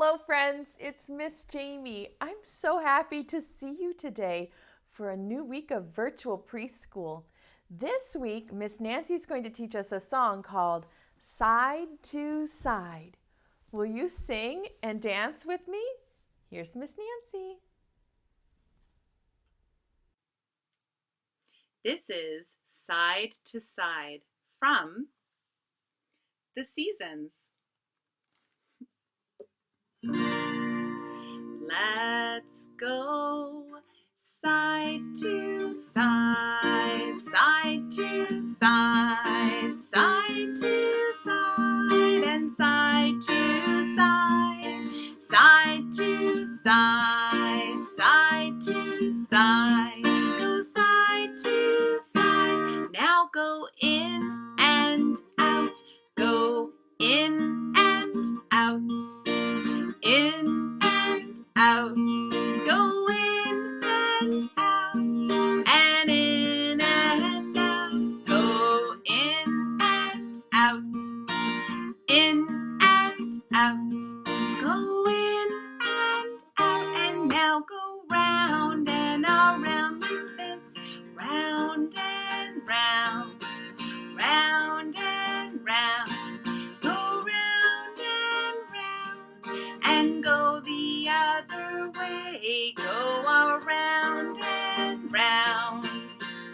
Hello friends, it's Miss Jamie. I'm so happy to see you today for a new week of virtual preschool. This week, Miss Nancy's going to teach us a song called Side to Side. Will you sing and dance with me? Here's Miss Nancy. This is Side to Side from The Seasons. Let's go side to side, side to side, side to side, and side to side, side to side, side to side. Go side to side. Now go in and out. Go in and out. In and out. Go in and out. And in and out. Go in and out. In and out. Go in and out. And now go round and around like this. Round and round. Round and round. Go round and round. And go the other way. Go around and round.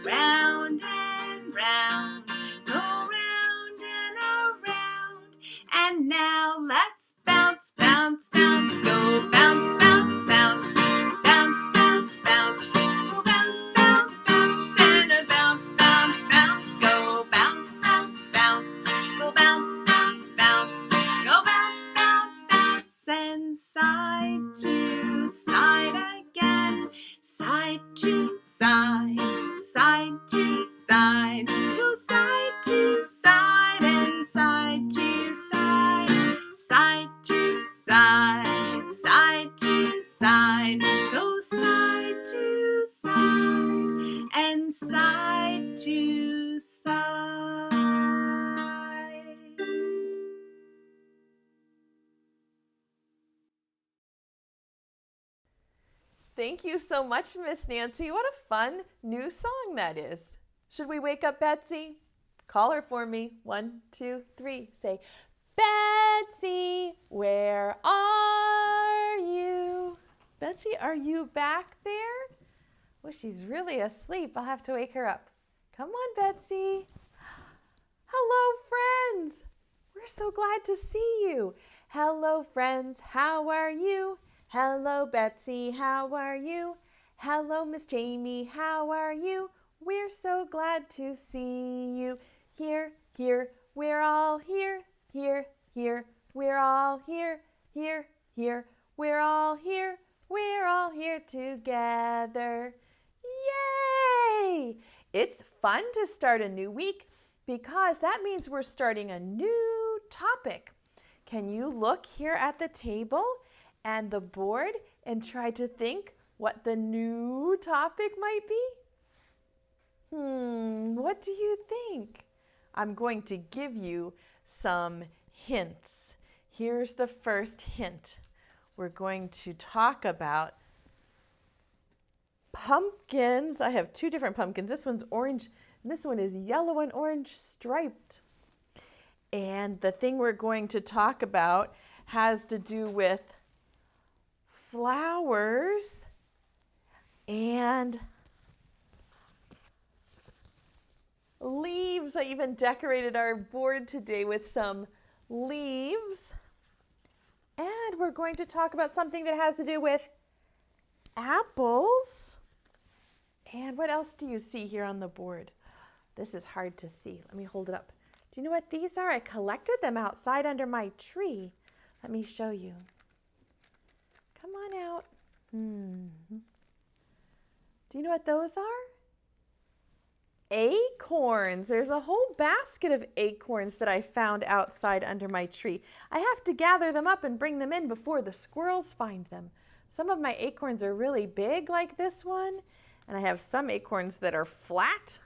Round and round. Go round and around. And now let's bounce, bounce, bounce. Go bounce, bounce, bounce. Bounce, bounce, bounce. Go bounce, bounce, bounce. And a bounce, bounce, bounce. Go bounce, bounce, bounce. Go bounce, bounce, bounce. Go bounce, bounce, bounce. And side to side again. Side to side. Side to side. Go side to side and side to side. Side to side. Side to side. Go side to side and side to side. Thank you so much, Miss Nancy. What a fun new song that is. Should we wake up Betsy? Call her for me. 1, 2, 3. Say, Betsy, where are you? Betsy, are you back there? Oh, she's really asleep. I'll have to wake her up. Come on, Betsy. Hello, friends. We're so glad to see you. Hello, friends. How are you? Hello, Betsy. How are you? Hello, Miss Jamie. How are you? We're so glad to see you. Here, here. We're all here. Here, here. We're all here. Here, here. We're all here. We're all here together. Yay! It's fun to start a new week because that means we're starting a new topic. Can you look here at the table and the board and try to think what the new topic might be? What do you think? I'm going to give you some hints. Here's the first hint. We're going to talk about pumpkins. I have 2 different pumpkins. This one's orange, and this one is yellow and orange striped. And the thing we're going to talk about has to do with flowers and leaves. I even decorated our board today with some leaves. And we're going to talk about something that has to do with apples. And what else do you see here on the board? This is hard to see. Let me hold it up. Do you know what these are? I collected them outside under my tree. Let me show you. Come on out. Do you know what those are? Acorns. There's a whole basket of acorns that I found outside under my tree. I have to gather them up and bring them in before the squirrels find them. Some of my acorns are really big like this one, and I have some acorns that are flat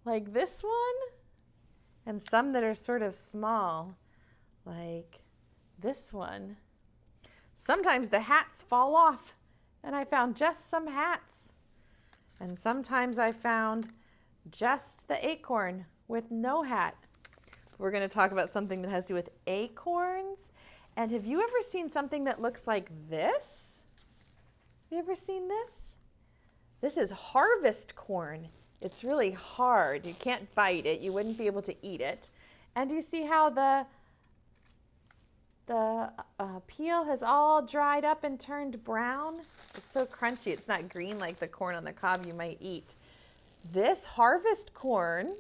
like this one, and some that are sort of small like this one. Sometimes the hats fall off, and I found just some hats. And sometimes I found just the acorn with no hat. We're going to talk about something that has to do with acorns. And have you ever seen something that looks like this? Have you ever seen this? This is harvest corn. It's really hard. You can't bite it. You wouldn't be able to eat it. And you see how the peel has all dried up and turned brown? It's so crunchy. It's not green like the corn on the cob you might eat. This harvest corn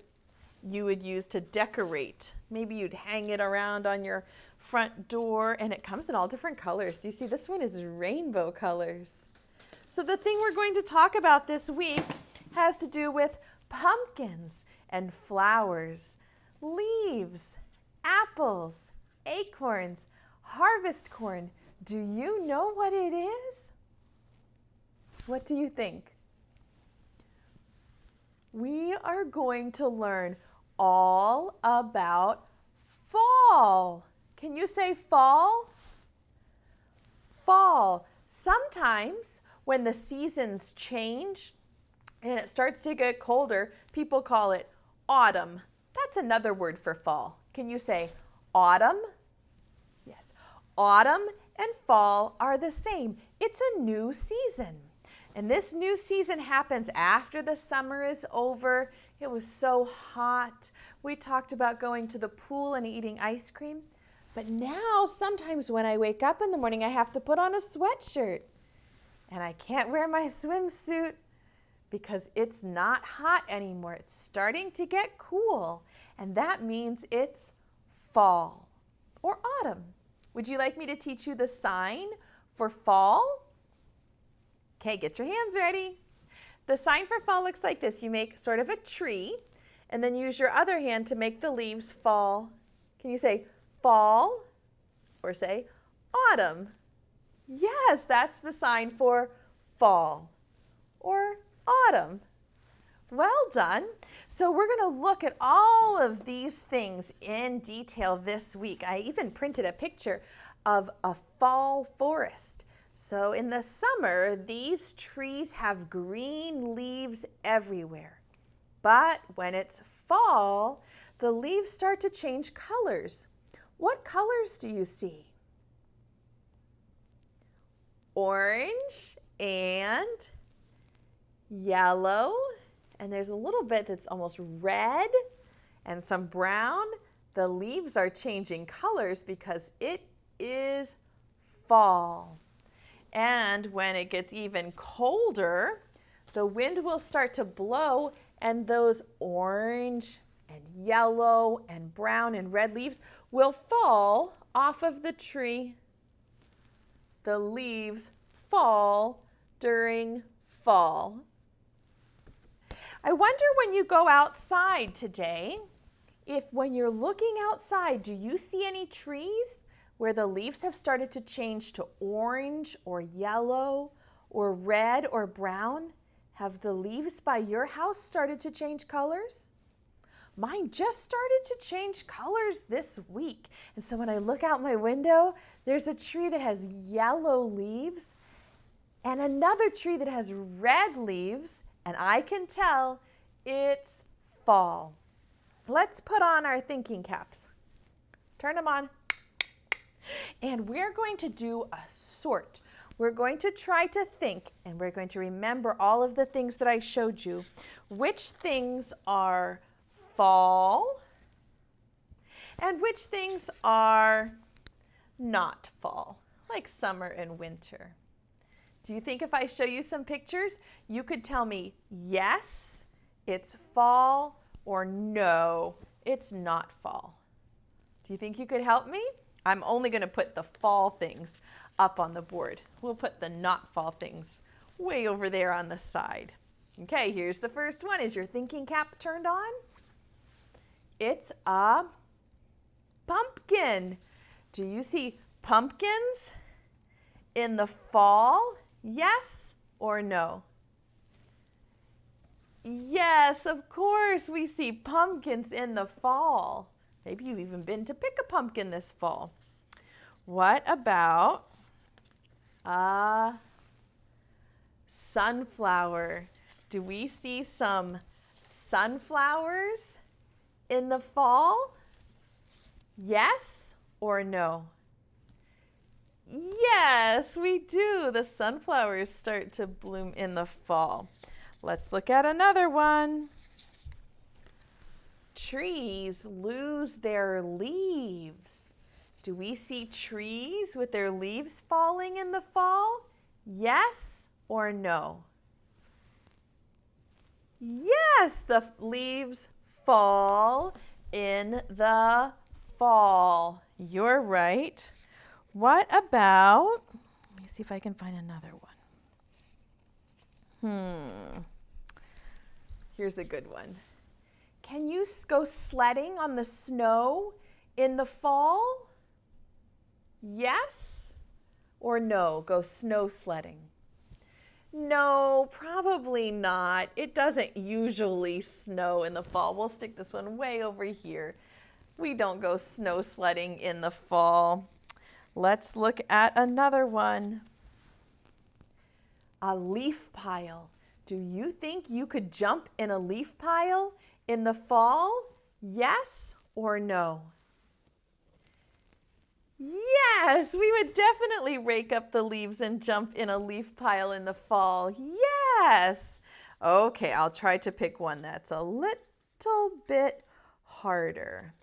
you would use to decorate. Maybe you'd hang it around on your front door, and it comes in all different colors. Do you see this one is rainbow colors? So the thing we're going to talk about this week has to do with pumpkins and flowers, leaves, apples, acorns, harvest corn. Do you know what it is? What do you think? We are going to learn all about fall. Can you say fall? Fall. Sometimes when the seasons change and it starts to get colder, people call it autumn. That's another word for fall. Can you say autumn? Yes. Autumn and fall are the same. It's a new season. And this new season happens after the summer is over. It was so hot. We talked about going to the pool and eating ice cream. But now, sometimes when I wake up in the morning, I have to put on a sweatshirt. And I can't wear my swimsuit because it's not hot anymore. It's starting to get cool. And that means it's fall or autumn. Would you like me to teach you the sign for fall? Okay, get your hands ready. The sign for fall looks like this. You make sort of a tree, and then use your other hand to make the leaves fall. Can you say fall or say autumn? Yes, that's the sign for fall or autumn. Well done. So we're going to look at all of these things in detail this week. I even printed a picture of a fall forest. So in the summer, these trees have green leaves everywhere. But when it's fall, the leaves start to change colors. What colors do you see? Orange and yellow. And there's a little bit that's almost red and some brown. The leaves are changing colors because it is fall. And when it gets even colder, the wind will start to blow, and those orange and yellow and brown and red leaves will fall off of the tree. The leaves fall during fall. I wonder when you go outside today, if when you're looking outside, do you see any trees where the leaves have started to change to orange or yellow or red or brown? Have the leaves by your house started to change colors? Mine just started to change colors this week. And so when I look out my window, there's a tree that has yellow leaves and another tree that has red leaves, and I can tell it's fall. Let's put on our thinking caps. Turn them on. And we're going to do a sort. We're going to try to think, and we're going to remember all of the things that I showed you. Which things are fall and which things are not fall, like summer and winter. Do you think if I show you some pictures, you could tell me, yes, it's fall, or no, it's not fall? Do you think you could help me? I'm only going to put the fall things up on the board. We'll put the not fall things way over there on the side. Okay, here's the first one. Is your thinking cap turned on? It's a pumpkin. Do you see pumpkins in the fall? Yes or no? Yes, of course we see pumpkins in the fall. Maybe you've even been to pick a pumpkin this fall. What about Sunflower. Do we see some sunflowers in the fall? Yes or no? Yes, we do. The sunflowers start to bloom in the fall. Let's look at another one. Trees lose their leaves. Do we see trees with their leaves falling in the fall? Yes or no? Yes, the leaves fall in the fall. You're right. What about, let me see if I can find another one. Here's a good one. Can you go sledding on the snow in the fall? Yes or no? Go snow sledding. No, probably not. It doesn't usually snow in the fall. We'll stick this one way over here. We don't go snow sledding in the fall. Let's look at another one. A leaf pile. Do you think you could jump in a leaf pile in the fall? Yes or no? Yes, we would definitely rake up the leaves and jump in a leaf pile in the fall. Yes. Okay, I'll try to pick one that's a little bit harder.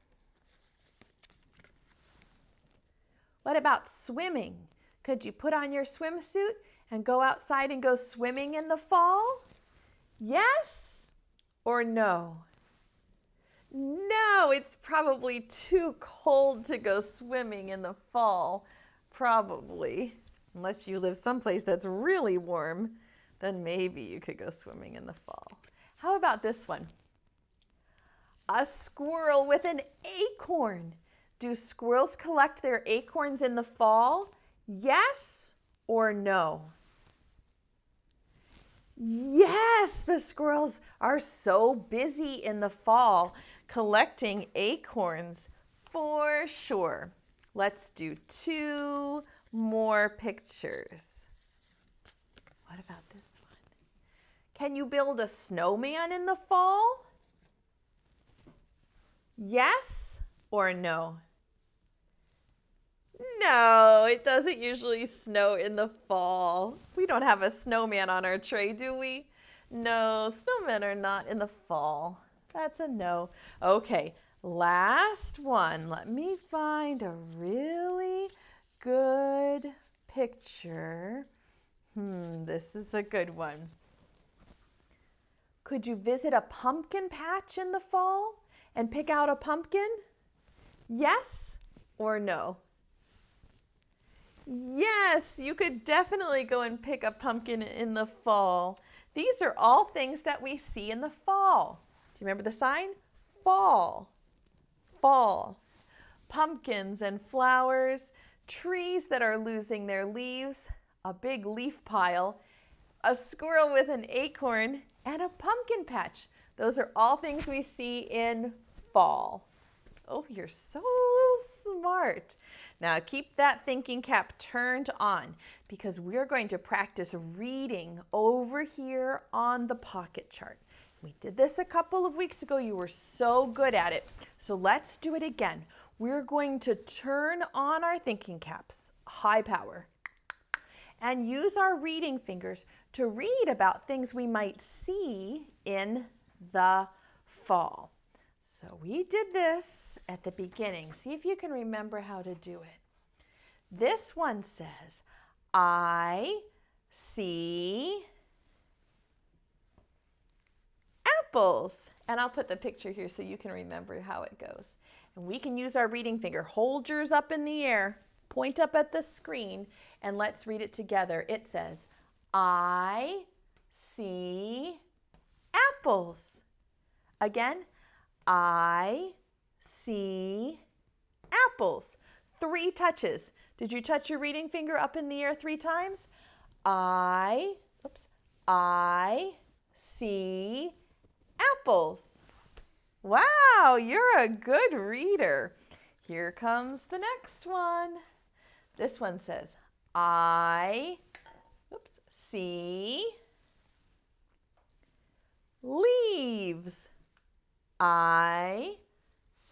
What about swimming? Could you put on your swimsuit and go outside and go swimming in the fall? Yes or no? No, it's probably too cold to go swimming in the fall. Probably. Unless you live someplace that's really warm, then maybe you could go swimming in the fall. How about this one? A squirrel with an acorn. Do squirrels collect their acorns in the fall? Yes or no? Yes, the squirrels are so busy in the fall collecting acorns for sure. Let's do 2 more pictures. What about this one? Can you build a snowman in the fall? Yes or no? No, it doesn't usually snow in the fall. We don't have a snowman on our tray, do we? No, snowmen are not in the fall. That's a no. Okay, last one. Let me find a really good picture. This is a good one. Could you visit a pumpkin patch in the fall and pick out a pumpkin? Yes or no? Yes, you could definitely go and pick a pumpkin in the fall. These are all things that we see in the fall. Do you remember the sign? Fall. Fall. Pumpkins and flowers, trees that are losing their leaves, a big leaf pile, a squirrel with an acorn, and a pumpkin patch. Those are all things we see in fall. Oh, you're so smart. Now keep that thinking cap turned on because we're going to practice reading over here on the pocket chart. We did this a couple of weeks ago. You were so good at it. So let's do it again. We're going to turn on our thinking caps, high power, and use our reading fingers to read about things we might see in the fall. So we did this at the beginning. See if you can remember how to do it. This one says, I see apples. And I'll put the picture here so you can remember how it goes. And we can use our reading finger. Hold yours up in the air, point up at the screen, and let's read it together. It says, I see apples. Again, I see apples. 3 touches. Did you touch your reading finger up in the air 3 times? I see apples. Wow, you're a good reader. Here comes the next one. This one says, I see leaves. I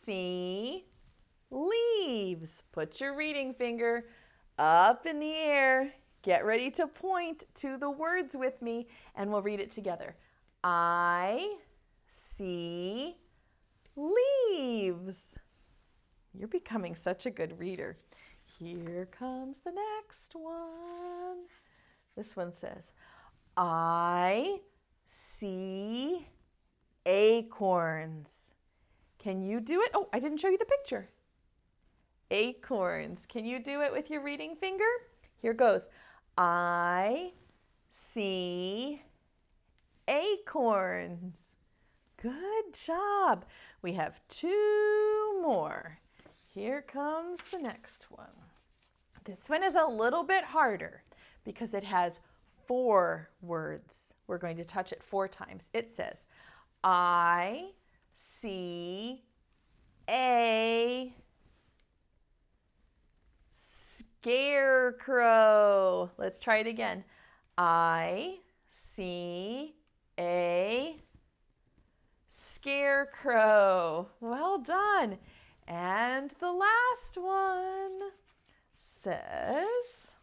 see leaves. Put your reading finger up in the air. Get ready to point to the words with me, and we'll read it together. I see leaves. You're becoming such a good reader. Here comes the next one. This one says, I see acorns. Can you do it? Oh, I didn't show you the picture. Acorns. Can you do it with your reading finger? Here goes. I see acorns. Good job. We have 2 more. Here comes the next one. This one is a little bit harder because it has 4 words. We're going to touch it 4 times. It says, I see a scarecrow. Let's try it again. I see a scarecrow. Well done. And the last one says,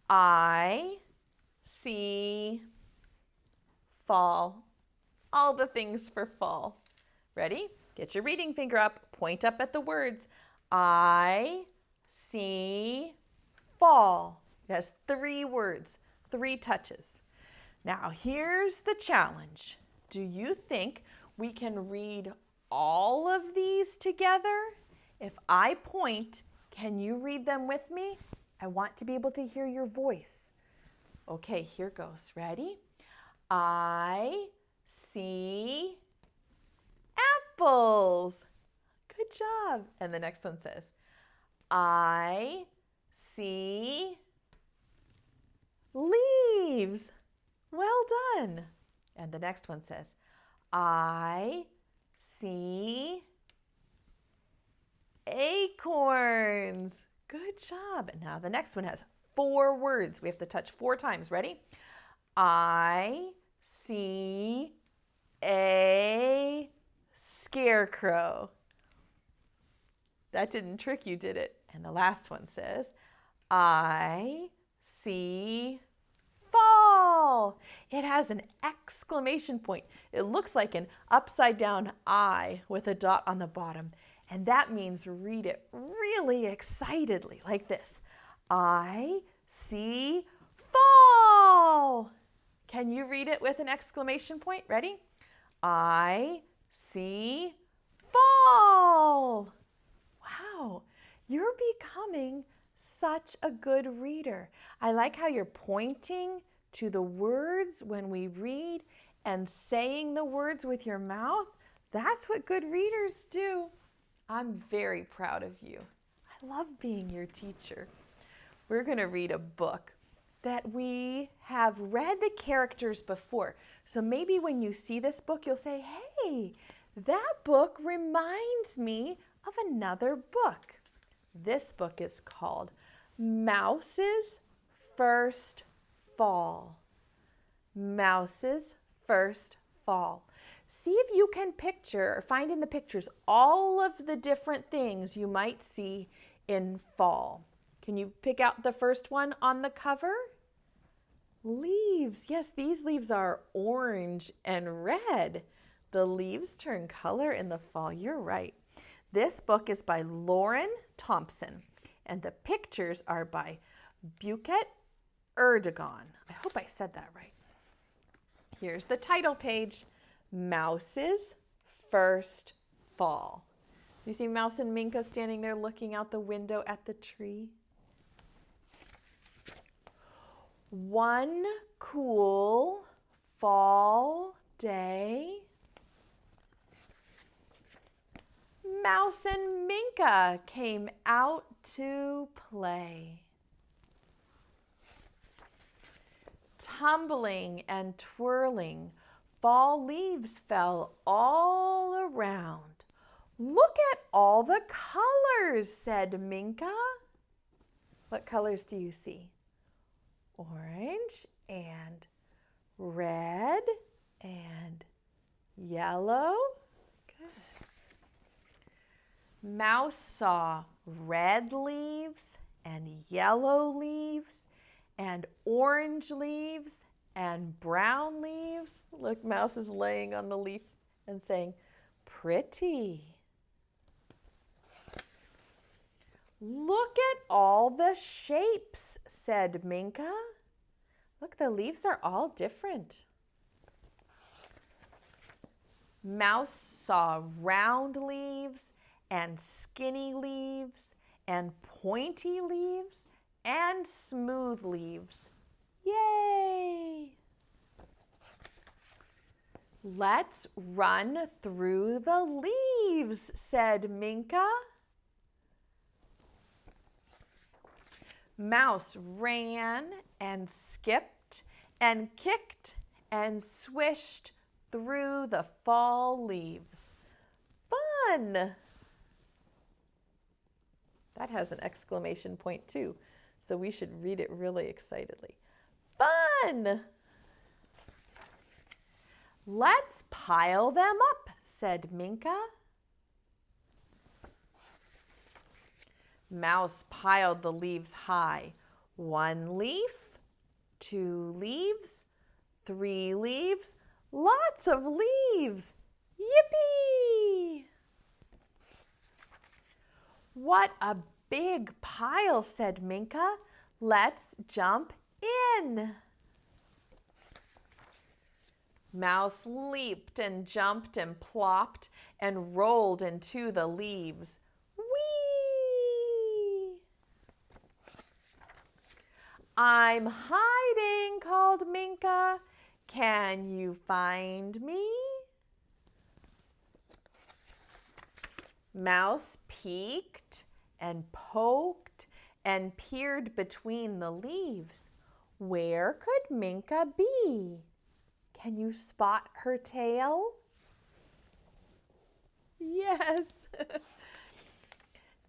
I see fall. All the things for fall. Ready? Get your reading finger up. Point up at the words. I see fall. It has 3 words, 3 touches. Now here's the challenge. Do you think we can read all of these together? If I point, can you read them with me? I want to be able to hear your voice. Okay, here goes. Ready? I see apples. Good job. And the next one says, I see leaves. Well done. And the next one says, I see acorns. Good job. And now the next one has 4 words. We have to touch 4 times. Ready? I see a scarecrow. That didn't trick you, did it? And the last one says, I see fall. It has an exclamation point. It looks like an upside down I with a dot on the bottom. And that means read it really excitedly, like this. I see fall. Can you read it with an exclamation point? Ready? I see fall. Wow, you're becoming such a good reader. I like how you're pointing to the words when we read and saying the words with your mouth. That's what good readers do. I'm very proud of you. I love being your teacher. We're going to read a book that we have read the characters before. So maybe when you see this book, you'll say, hey, that book reminds me of another book. This book is called Mouse's First Fall. Mouse's First Fall. See if you can picture or find in the pictures all of the different things you might see in fall. Can you pick out the first one on the cover? Leaves. Yes, these leaves are orange and red. The leaves turn color in the fall. You're right. This book is by Lauren Thompson, and the pictures are by Buket Erdogan. I hope I said that right. Here's the title page, Mouse's First Fall. You see Mouse and Minka standing there looking out the window at the tree? One cool fall day, Mouse and Minka came out to play. Tumbling and twirling, fall leaves fell all around. Look at all the colors, said Minka. What colors do you see? Orange and red and yellow. Good. Mouse saw red leaves and yellow leaves and orange leaves and brown leaves. Look, Mouse is laying on the leaf and saying, pretty. Look at all the shapes, said Minka. Look, the leaves are all different. Mouse saw round leaves and skinny leaves and pointy leaves and smooth leaves. Yay! Let's run through the leaves, said Minka. Mouse ran and skipped and kicked and swished through the fall leaves. Fun! That has an exclamation point too, so we should read it really excitedly. Fun! Let's pile them up, said Minka. Mouse piled the leaves high. 1 leaf, 2 leaves, 3 leaves, lots of leaves. Yippee! What a big pile, said Minka. Let's jump in. Mouse leaped and jumped and plopped and rolled into the leaves. Whee! I'm hiding, called Minka. Can you find me? Mouse peeked and poked and peered between the leaves. Where could Minka be? Can you spot her tail? Yes.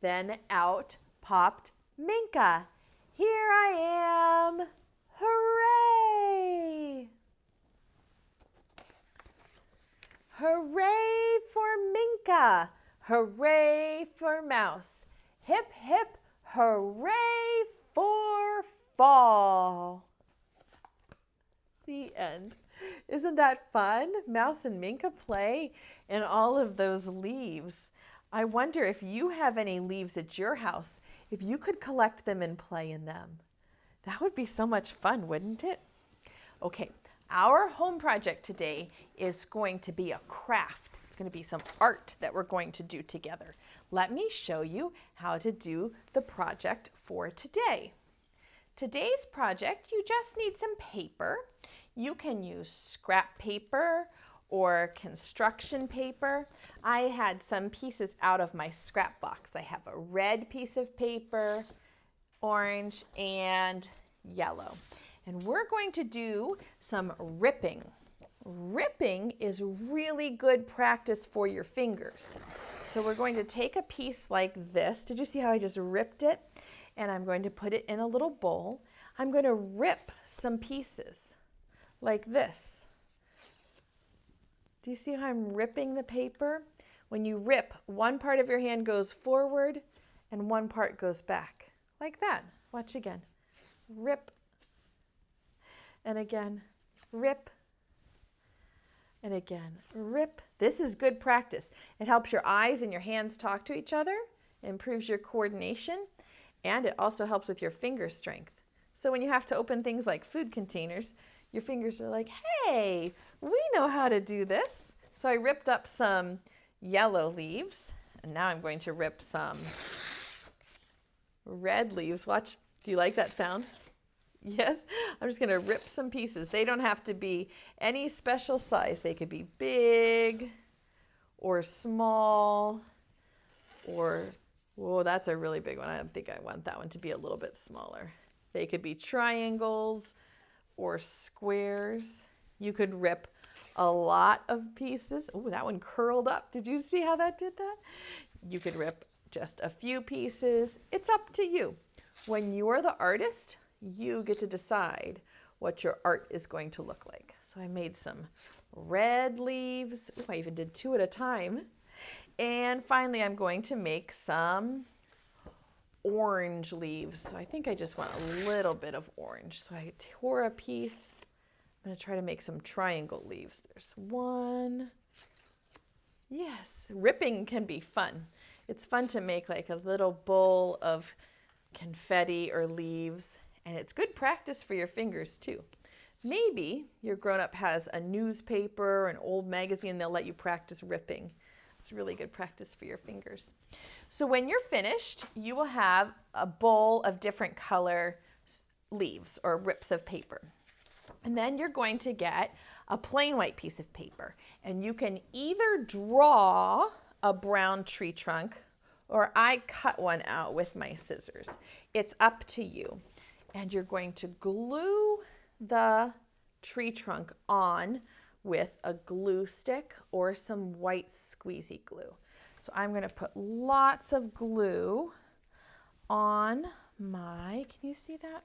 Then out popped Minka. Here I am. Hooray! Hooray for Minka. Hooray for Mouse. Hip, hip, hooray for fall. The end. Isn't that fun? Mouse and Minka play in all of those leaves. I wonder if you have any leaves at your house, if you could collect them and play in them. That would be so much fun, wouldn't it? Okay, our home project today is going to be a craft. It's going to be some art that we're going to do together. Let me show you how to do the project for today. Today's project, you just need some paper. You can use scrap paper or construction paper. I had some pieces out of my scrap box. I have a red piece of paper, orange, and yellow. And we're going to do some ripping. Ripping is really good practice for your fingers. So we're going to take a piece like this. Did you see how I just ripped it? And I'm going to put it in a little bowl. I'm going to rip some pieces like this. Do you see how I'm ripping the paper? When you rip, one part of your hand goes forward and one part goes back. Like that. Watch again. Rip. And again. Rip. And again. Rip. This is good practice. It helps your eyes and your hands talk to each other, improves your coordination, and it also helps with your finger strength. So when you have to open things like food containers, your fingers are like, hey, we know how to do this. So I ripped up some yellow leaves, and now I'm going to rip some red leaves. Watch, do you like that sound? Yes, I'm just gonna rip some pieces. They don't have to be any special size. They could be big or small or, whoa, that's a really big one. I think I want that one to be a little bit smaller. They could be triangles or squares. You could rip a lot of pieces. Oh, that one curled up. Did you see how that did that? You could rip just a few pieces. It's up to you. when you're the artist, you get to decide what your art is going to look like. So I made some red leaves. Ooh, I even did 2 at a time. And finally, I'm going to make some orange leaves. So I think I just want a little bit of orange. So I tore a piece. I'm going to try to make some triangle leaves. There's one. Yes, ripping can be fun. It's fun to make like a little bowl of confetti or leaves, and it's good practice for your fingers too. Maybe your grown-up has a newspaper or an old magazine, they'll let you practice ripping. It's really good practice for your fingers. So when you're finished, you will have a bowl of different color leaves or rips of paper. And then you're going to get a plain white piece of paper, and you can either draw a brown tree trunk or I cut one out with my scissors. It's up to you. And you're going to glue the tree trunk on with a glue stick or some white squeezy glue. So I'm going to put lots of glue on my, can you see that?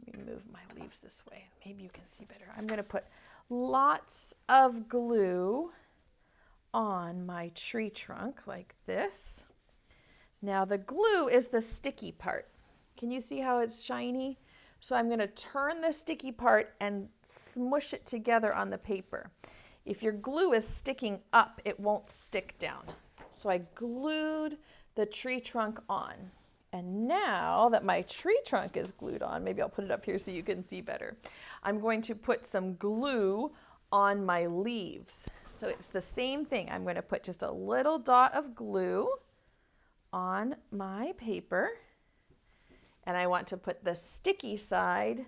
Let me move my leaves this way. Maybe you can see better. I'm going to put lots of glue on my tree trunk like this. Now the glue is the sticky part. Can you see how it's shiny? So I'm going to turn the sticky part and smush it together on the paper. If your glue is sticking up, it won't stick down. So I glued the tree trunk on. And now that my tree trunk is glued on, maybe I'll put it up here so you can see better. I'm going to put some glue on my leaves. So it's the same thing. I'm going to put just a little dot of glue on my paper. And I want to put the sticky side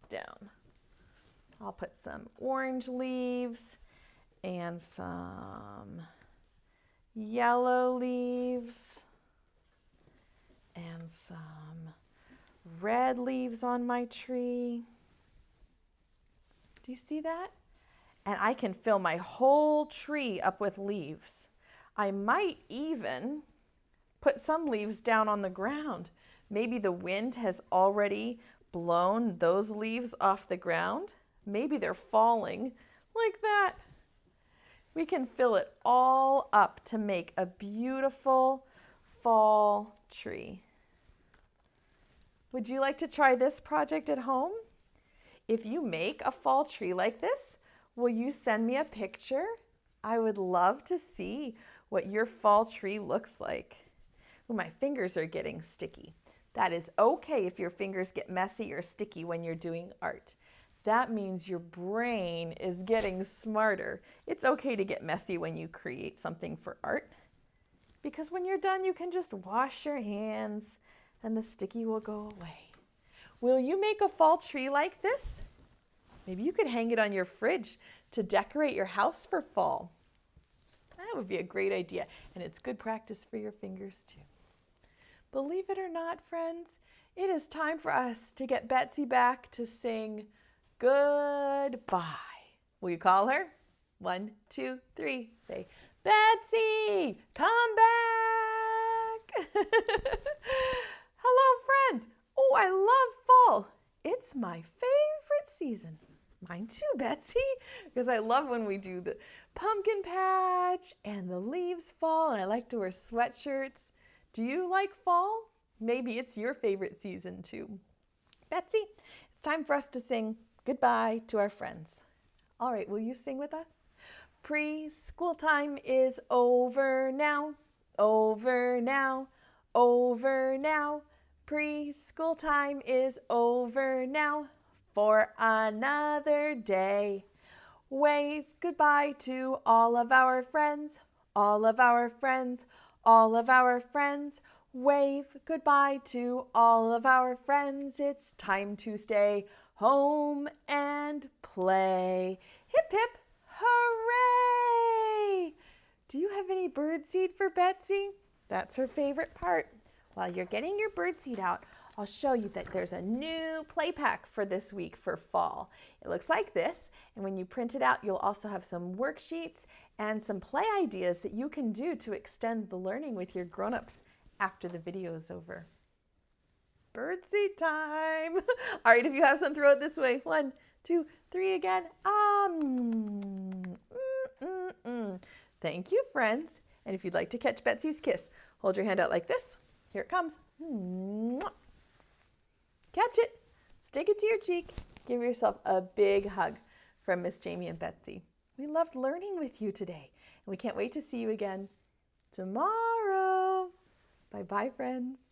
down. I'll put some orange leaves and some yellow leaves and some red leaves on my tree. Do you see that? And I can fill my whole tree up with leaves. I might even put some leaves down on the ground. Maybe the wind has already blown those leaves off the ground. Maybe they're falling like that. We can fill it all up to make a beautiful fall tree. Would you like to try this project at home? If you make a fall tree like this, will you send me a picture? I would love to see what your fall tree looks like. Ooh, my fingers are getting sticky. That is okay if your fingers get messy or sticky when you're doing art. That means your brain is getting smarter. It's okay to get messy when you create something for art, because when you're done, you can just wash your hands and the sticky will go away. Will you make a fall tree like this? Maybe you could hang it on your fridge to decorate your house for fall. That would be a great idea, and it's good practice for your fingers too. Believe it or not, friends, it is time for us to get Betsy back to sing goodbye. Will you call her? 1, 2, 3. Say, Betsy, come back. Hello, friends. Oh, I love fall. It's my favorite season. Mine too, Betsy, because I love when we do the pumpkin patch and the leaves fall, and I like to wear sweatshirts. Do you like fall? Maybe it's your favorite season too. Betsy, it's time for us to sing goodbye to our friends. All right, will you sing with us? Preschool time is over now, over now, over now. Preschool time is over now for another day. Wave goodbye to all of our friends, all of our friends, all of our friends. Wave goodbye to all of our friends. It's time to stay home and play. Hip, hip, hooray! Do you have any birdseed for Betsy? That's her favorite part. While you're getting your birdseed out, I'll show you that there's a new play pack for this week for fall. It looks like this, and when you print it out, you'll also have some worksheets and some play ideas that you can do to extend the learning with your grown-ups after the video is over. Birdseed time. All right, if you have some, throw it this way. 1, 2, 3 again. Thank you, friends. And if you'd like to catch Betsy's kiss, hold your hand out like this. Here it comes. Catch it. Stick it to your cheek. Give yourself a big hug from Miss Jamie and Betsy. We loved learning with you today, and we can't wait to see you again tomorrow. Bye-bye, friends.